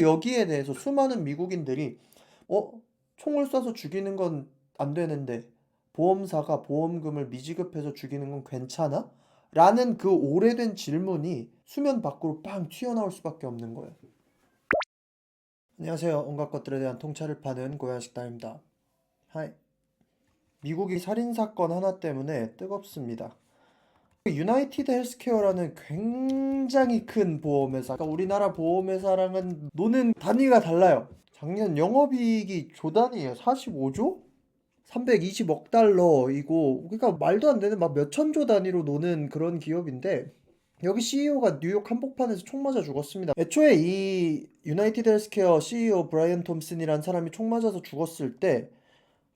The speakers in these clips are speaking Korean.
여기에 대해서 수많은 미국인들이 어 총을 쏴서 죽이는 건 안 되는데 보험사가 보험금을 미지급해서 죽이는 건 괜찮아? 라는 그 오래된 질문이 수면 밖으로 빵 튀어나올 수밖에 없는 거예요. 안녕하세요. 온갖 것들에 대한 통찰을 파는 고양식당입니다. 하이. 미국이 살인사건 하나 때문에 뜨겁습니다. 유나이티드 헬스케어라는 굉장히 큰 보험회사. 그러니까 우리나라 보험회사랑은 노는 단위가 달라요. 작년 영업이익이 조단위예요. 45조? 320억 달러이고, 그러니까 말도 안 되는 막 몇천조 단위로 노는 그런 기업인데, 여기 CEO가 뉴욕 한복판에서 총 맞아 죽었습니다. 애초에 이 유나이티드 헬스케어 CEO 브라이언 톰슨이란 사람이 총 맞아서 죽었을 때,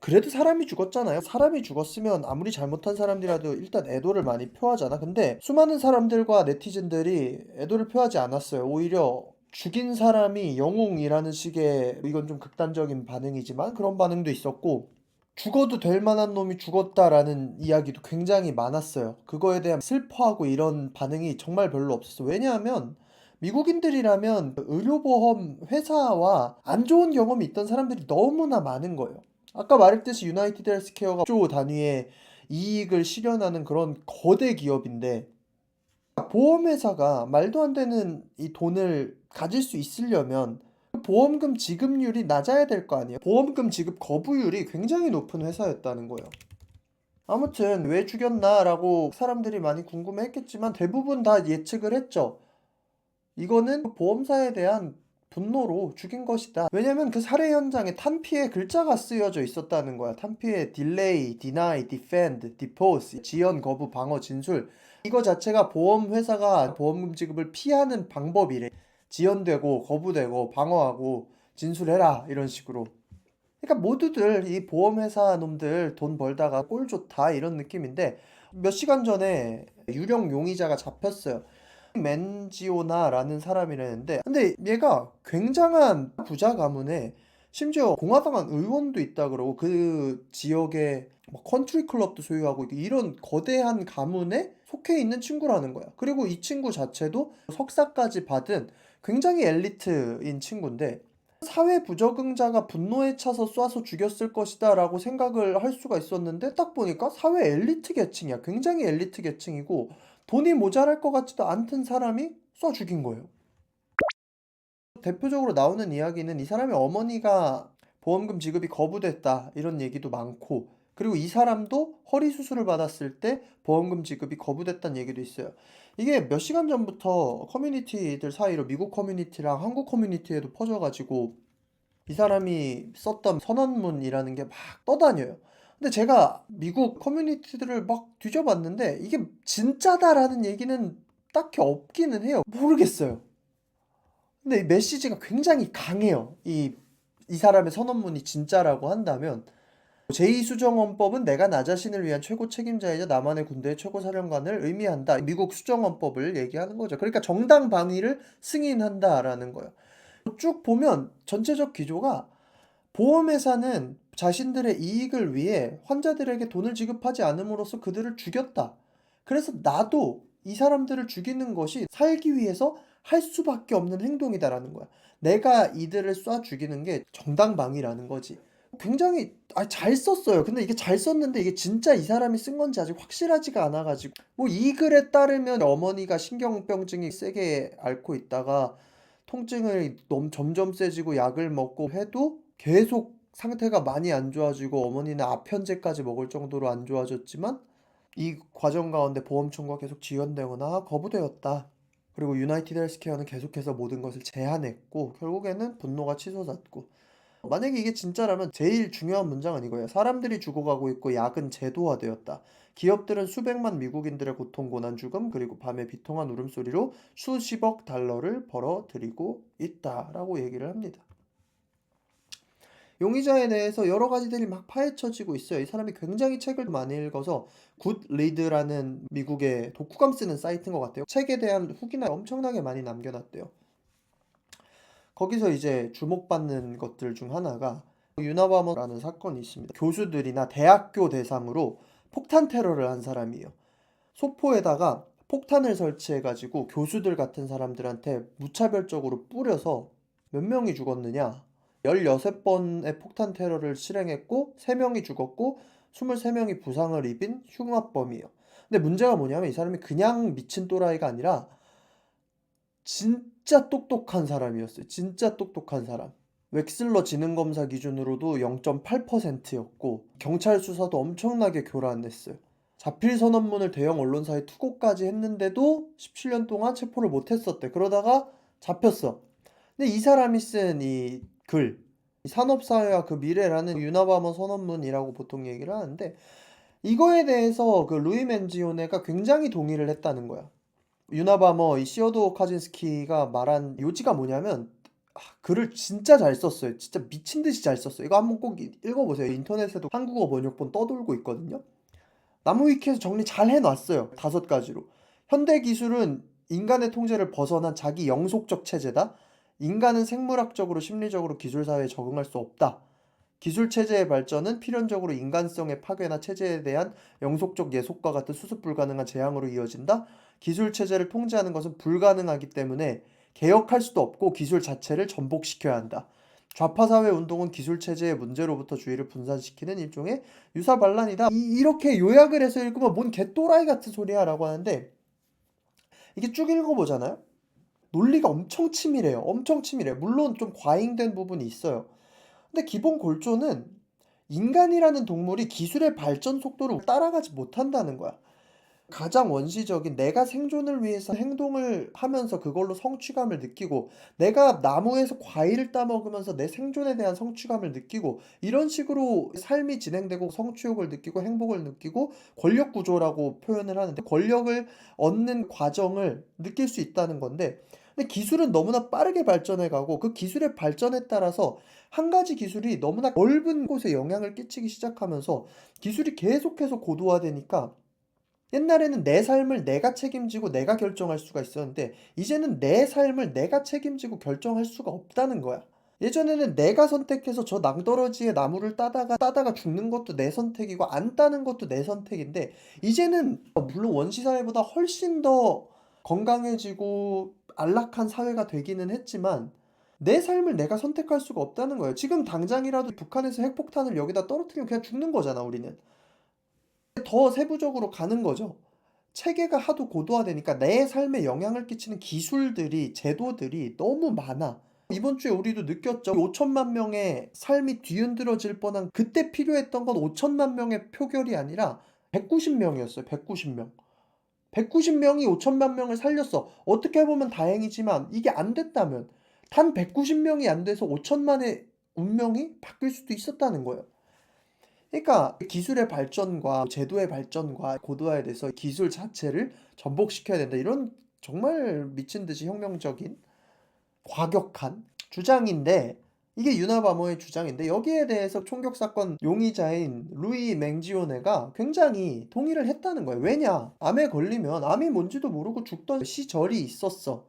그래도 사람이 죽었잖아요. 사람이 죽었으면 아무리 잘못한 사람이라도 일단 애도를 많이 표하잖아. 근데 수많은 사람들과 네티즌들이 애도를 표하지 않았어요. 오히려 죽인 사람이 영웅이라는 식의, 이건 좀 극단적인 반응이지만 그런 반응도 있었고, 죽어도 될 만한 놈이 죽었다라는 이야기도 굉장히 많았어요. 그거에 대한 슬퍼하고 이런 반응이 정말 별로 없었어요. 왜냐하면 미국인들이라면 의료보험 회사와 안 좋은 경험이 있던 사람들이 너무나 많은 거예요. 아까 말했듯이 유나이티드 헬스케어가 조 단위의 이익을 실현하는 그런 거대 기업인데, 보험회사가 말도 안 되는 이 돈을 가질 수 있으려면 보험금 지급률이 낮아야 될 거 아니에요. 보험금 지급 거부율이 굉장히 높은 회사였다는 거예요. 아무튼 왜 죽였나라고 사람들이 많이 궁금해했겠지만 대부분 다 예측을 했죠. 이거는 보험사에 대한 분노로 죽인 것이다. 왜냐면 그 살해 현장에 탄피에 글자가 쓰여져 있었다는 거야. 탄피에 delay, deny, defend, depose, 지연, 거부, 방어, 진술. 이거 자체가 보험회사가 보험금 지급을 피하는 방법이래. 지연되고, 거부되고, 방어하고, 진술해라. 이런 식으로. 그러니까 모두들 이 보험회사 놈들 돈 벌다가 꼴 좋다 이런 느낌인데, 몇 시간 전에 유령 용의자가 잡혔어요. 맨지오나라는 사람이라는데, 근데 얘가 굉장한 부자 가문에 심지어 공화당 의원도 있다 그러고 그 지역에 뭐 컨트리 클럽도 소유하고 이런 거대한 가문에 속해 있는 친구라는 거야. 그리고 이 친구 자체도 석사까지 받은 굉장히 엘리트인 친구인데, 사회 부적응자가 분노에 차서 쏴서 죽였을 것이다 라고 생각을 할 수가 있었는데, 딱 보니까 사회 엘리트 계층이야. 굉장히 엘리트 계층이고 돈이 모자랄 것 같지도 않던 사람이 쏴 죽인 거예요. 대표적으로 나오는 이야기는 이 사람의 어머니가 보험금 지급이 거부됐다 이런 얘기도 많고, 그리고 이 사람도 허리 수술을 받았을 때 보험금 지급이 거부됐다는 얘기도 있어요. 이게 몇 시간 전부터 커뮤니티들 사이로 미국 커뮤니티랑 한국 커뮤니티에도 퍼져가지고 이 사람이 썼던 선언문이라는 게 막 떠다녀요. 근데 제가 미국 커뮤니티들을 막 뒤져봤는데 이게 진짜다라는 얘기는 딱히 없기는 해요. 모르겠어요. 근데 이 메시지가 굉장히 강해요. 이 사람의 선언문이 진짜라고 한다면, 제2수정헌법은 내가 나 자신을 위한 최고 책임자이자 나만의 군대의 최고 사령관을 의미한다. 미국 수정헌법을 얘기하는 거죠. 그러니까 정당 방위를 승인한다라는 거예요. 쭉 보면 전체적 기조가, 보험회사는 자신들의 이익을 위해 환자들에게 돈을 지급하지 않음으로써 그들을 죽였다. 그래서 나도 이 사람들을 죽이는 것이 살기 위해서 할 수밖에 없는 행동이다라는 거야. 내가 이들을 쏴 죽이는 게 정당방위라는 거지. 굉장히 잘 썼어요. 근데 이게 잘 썼는데 이게 진짜 이 사람이 쓴 건지 아직 확실하지가 않아가지고, 뭐 이 글에 따르면 어머니가 신경병증이 세게 앓고 있다가 통증을 점점 세지고 약을 먹고 해도 계속 상태가 많이 안 좋아지고 어머니는 압현제까지 먹을 정도로 안 좋아졌지만, 이 과정 가운데 보험 청구가 계속 지연되거나 거부되었다. 그리고 유나이티드 헬스케어는 계속해서 모든 것을 제한했고 결국에는 분노가 치솟았고, 만약에 이게 진짜라면 제일 중요한 문장은 이거예요. 사람들이 죽어가고 있고 약은 제도화되었다. 기업들은 수백만 미국인들의 고통, 고난, 죽음, 그리고 밤의 비통한 울음소리로 수십억 달러를 벌어들이고 있다라고 얘기를 합니다. 용의자에 대해서 여러 가지들이 막 파헤쳐지고 있어요. 이 사람이 굉장히 책을 많이 읽어서 굿리드라는 미국의 독후감 쓰는 사이트인 것 같아요. 책에 대한 후기나 엄청나게 많이 남겨놨대요. 거기서 이제 주목받는 것들 중 하나가 유나바머라는 사건이 있습니다. 교수들이나 대학교 대상으로 폭탄 테러를 한 사람이에요. 소포에다가 폭탄을 설치해가지고 교수들 같은 사람들한테 무차별적으로 뿌려서 몇 명이 죽었느냐? 16번의 폭탄 테러를 실행했고 3명이 죽었고 23명이 부상을 입은 흉악범이에요. 근데 문제가 뭐냐면 이 사람이 그냥 미친 또라이가 아니라 진짜 똑똑한 사람이었어요. 진짜 똑똑한 사람. 웩슬러 지능검사 기준으로도 0.8%였고 경찰 수사도 엄청나게 교란했어요. 자필 선언문을 대형 언론사에 투고까지 했는데도 17년 동안 체포를 못했었대. 그러다가 잡혔어. 근데 이 사람이 쓴 이 글, 산업사회와 그 미래라는 유나바머 선언문이라고 보통 얘기를 하는데 이거에 대해서 그 루이 맨지오네가 굉장히 동의를 했다는 거야. 유나바머 이 시어도 카진스키가 말한 요지가 뭐냐면 글을 진짜 잘 썼어요. 진짜 미친 듯이 잘 썼어요. 이거 한번 꼭 읽어보세요. 인터넷에도 한국어 번역본 떠돌고 있거든요. 나무위키에서 정리 잘 해놨어요. 5가지로. 현대 기술은 인간의 통제를 벗어난 자기 영속적 체제다. 인간은 생물학적으로 심리적으로 기술사회에 적응할 수 없다. 기술 체제의 발전은 필연적으로 인간성의 파괴나 체제에 대한 영속적 예속과 같은 수습 불가능한 재앙으로 이어진다. 기술 체제를 통제하는 것은 불가능하기 때문에 개혁할 수도 없고 기술 자체를 전복시켜야 한다. 좌파 사회 운동은 기술 체제의 문제로부터 주의를 분산시키는 일종의 유사 반란이다. 이렇게 요약을 해서 읽으면 뭔 개또라이 같은 소리야 라고 하는데 이게 쭉 읽어보잖아요. 논리가 엄청 치밀해요. 엄청 치밀해요. 물론 좀 과잉된 부분이 있어요. 근데 기본 골조는 인간이라는 동물이 기술의 발전 속도를 따라가지 못한다는 거야. 가장 원시적인 내가 생존을 위해서 행동을 하면서 그걸로 성취감을 느끼고 내가 나무에서 과일을 따먹으면서 내 생존에 대한 성취감을 느끼고 이런 식으로 삶이 진행되고 성취욕을 느끼고 행복을 느끼고 권력 구조라고 표현을 하는데 권력을 얻는 과정을 느낄 수 있다는 건데 근데 기술은 너무나 빠르게 발전해 가고 그 기술의 발전에 따라서 한 가지 기술이 너무나 넓은 곳에 영향을 끼치기 시작하면서 기술이 계속해서 고도화되니까 옛날에는 내 삶을 내가 책임지고 내가 결정할 수가 있었는데 이제는 내 삶을 내가 책임지고 결정할 수가 없다는 거야. 예전에는 내가 선택해서 저 낭떠러지에 나무를 따다가 죽는 것도 내 선택이고 안 따는 것도 내 선택인데 이제는 물론 원시사회보다 훨씬 더 건강해지고 안락한 사회가 되기는 했지만 내 삶을 내가 선택할 수가 없다는 거예요. 지금 당장이라도 북한에서 핵폭탄을 여기다 떨어뜨리면 그냥 죽는 거잖아, 우리는. 더 세부적으로 가는 거죠. 체계가 하도 고도화되니까 내 삶에 영향을 끼치는 기술들이, 제도들이 너무 많아. 이번 주에 우리도 느꼈죠. 5천만 명의 삶이 뒤흔들어질 뻔한 그때 필요했던 건 5천만 명의 표결이 아니라 190명이었어요. 190명. 190명이 5천만 명을 살렸어. 어떻게 보면 다행이지만 이게 안 됐다면 단 190명이 안 돼서 5천만의 운명이 바뀔 수도 있었다는 거예요. 그러니까 기술의 발전과 제도의 발전과 고도화에 대해서 기술 자체를 전복시켜야 된다. 이런 정말 미친 듯이 혁명적인 과격한 주장인데 이게 유나바머의 주장인데 여기에 대해서 총격 사건 용의자인 루이 맹지오네가 굉장히 동의를 했다는 거예요. 왜냐? 암에 걸리면 암이 뭔지도 모르고 죽던 시절이 있었어.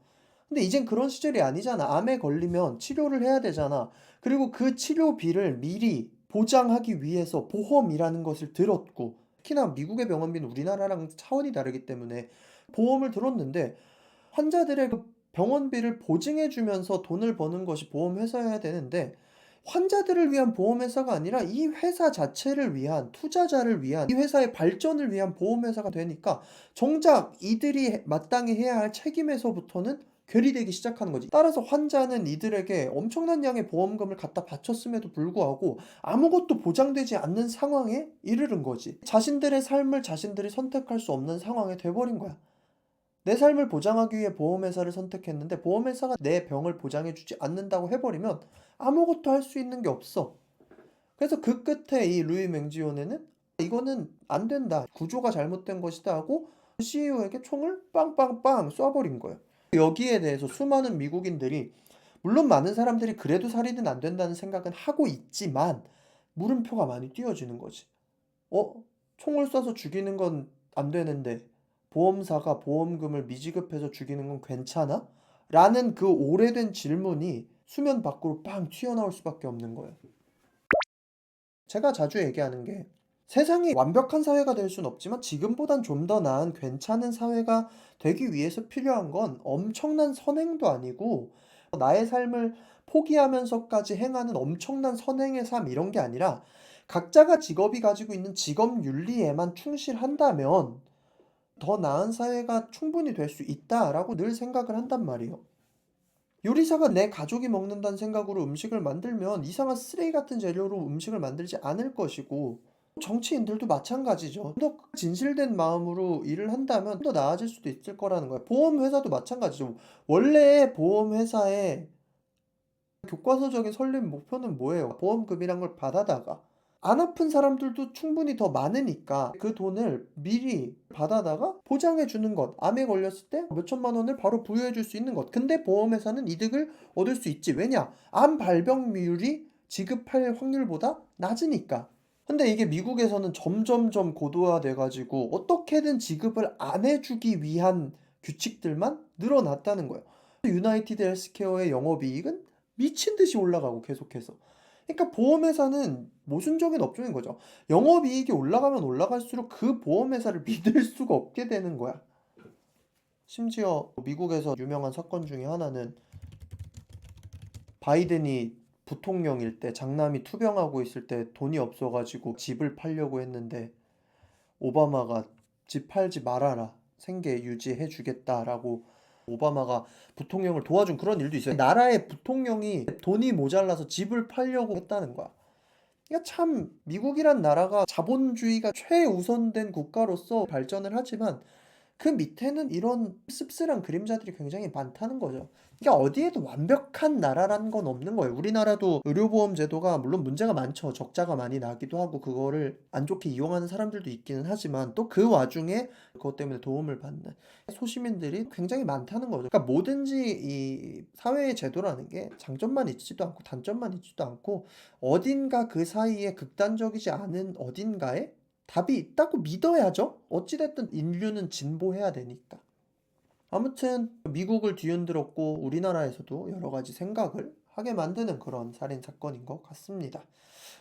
근데 이젠 그런 시절이 아니잖아. 암에 걸리면 치료를 해야 되잖아. 그리고 그 치료비를 미리 보장하기 위해서 보험이라는 것을 들었고 특히나 미국의 병원비는 우리나라랑 차원이 다르기 때문에 보험을 들었는데 환자들의 그 병원비를 보증해 주면서 돈을 버는 것이 보험회사여야 되는데 환자들을 위한 보험회사가 아니라 이 회사 자체를 위한 투자자를 위한 이 회사의 발전을 위한 보험회사가 되니까 정작 이들이 마땅히 해야 할 책임에서부터는 괴리되기 시작하는 거지. 따라서 환자는 이들에게 엄청난 양의 보험금을 갖다 바쳤음에도 불구하고 아무것도 보장되지 않는 상황에 이르른 거지. 자신들의 삶을 자신들이 선택할 수 없는 상황에 돼버린 거야. 내 삶을 보장하기 위해 보험회사를 선택했는데 보험회사가 내 병을 보장해주지 않는다고 해버리면 아무것도 할 수 있는 게 없어. 그래서 그 끝에 이 루이 맹지오네는 이거는 안 된다. 구조가 잘못된 것이다 하고 CEO에게 총을 빵빵빵 쏴버린 거예요. 여기에 대해서 수많은 미국인들이 물론 많은 사람들이 그래도 살인은 안 된다는 생각은 하고 있지만 물음표가 많이 띄어지는 거지. 총을 쏴서 죽이는 건 안 되는데 보험사가 보험금을 미지급해서 죽이는 건 괜찮아? 라는 그 오래된 질문이 수면 밖으로 빵 튀어나올 수밖에 없는 거예요. 제가 자주 얘기하는 게 세상이 완벽한 사회가 될 순 없지만 지금보단 좀 더 나은 괜찮은 사회가 되기 위해서 필요한 건 엄청난 선행도 아니고 나의 삶을 포기하면서까지 행하는 엄청난 선행의 삶 이런 게 아니라 각자가 직업이 가지고 있는 직업 윤리에만 충실한다면 더 나은 사회가 충분히 될 수 있다라고 늘 생각을 한단 말이에요. 요리사가 내 가족이 먹는다는 생각으로 음식을 만들면 이상한 쓰레기 같은 재료로 음식을 만들지 않을 것이고 정치인들도 마찬가지죠. 더 진실된 마음으로 일을 한다면 더 나아질 수도 있을 거라는 거예요. 보험회사도 마찬가지죠. 원래 보험회사의 교과서적인 설립 목표는 뭐예요? 보험금이란 걸 받아다가 안 아픈 사람들도 충분히 더 많으니까 그 돈을 미리 받아다가 보장해 주는 것. 암에 걸렸을 때 몇 천만 원을 바로 부여해 줄 수 있는 것. 근데 보험회사는 이득을 얻을 수 있지. 왜냐? 암 발병률이 지급할 확률보다 낮으니까. 근데 이게 미국에서는 점점점 고도화돼 가지고 어떻게든 지급을 안 해주기 위한 규칙들만 늘어났다는 거예요. 유나이티드 헬스케어의 영업이익은 미친 듯이 올라가고 계속해서. 그러니까 보험회사는 모순적인 업종인 거죠. 영업이익이 올라가면 올라갈수록 그 보험회사를 믿을 수가 없게 되는 거야. 심지어 미국에서 유명한 사건 중에 하나는 바이든이 부통령일 때 장남이 투병하고 있을 때 돈이 없어가지고 집을 팔려고 했는데 오바마가 집 팔지 말아라. 생계 유지해 주겠다라고 오바마가 부통령을 도와준 그런 일도 있어요. 나라의 부통령이 돈이 모자라서 집을 팔려고 했다는 거야. 그러니까 참 미국이란 나라가 자본주의가 최우선된 국가로서 발전을 하지만 그 밑에는 이런 씁쓸한 그림자들이 굉장히 많다는 거죠. 그러니까 어디에도 완벽한 나라라는 건 없는 거예요. 우리나라도 의료보험 제도가 물론 문제가 많죠. 적자가 많이 나기도 하고 그거를 안 좋게 이용하는 사람들도 있기는 하지만 또 그 와중에 그것 때문에 도움을 받는 소시민들이 굉장히 많다는 거죠. 그러니까 뭐든지 이 사회의 제도라는 게 장점만 있지도 않고 단점만 있지도 않고 어딘가 그 사이에 극단적이지 않은 어딘가에 답이 있다고 믿어야죠. 어찌됐든 인류는 진보해야 되니까. 아무튼 미국을 뒤흔들었고 우리나라에서도 여러 가지 생각을 하게 만드는 그런 살인 사건인 것 같습니다.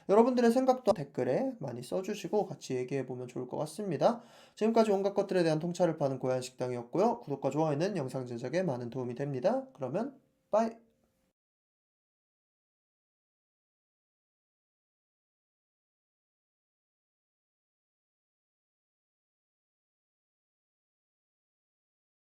여러분들의 생각도 댓글에 많이 써주시고 같이 얘기해보면 좋을 것 같습니다. 지금까지 온갖 것들에 대한 통찰을 파는 고얀식당이었고요. 구독과 좋아요는 영상 제작에 많은 도움이 됩니다. 그러면 빠이!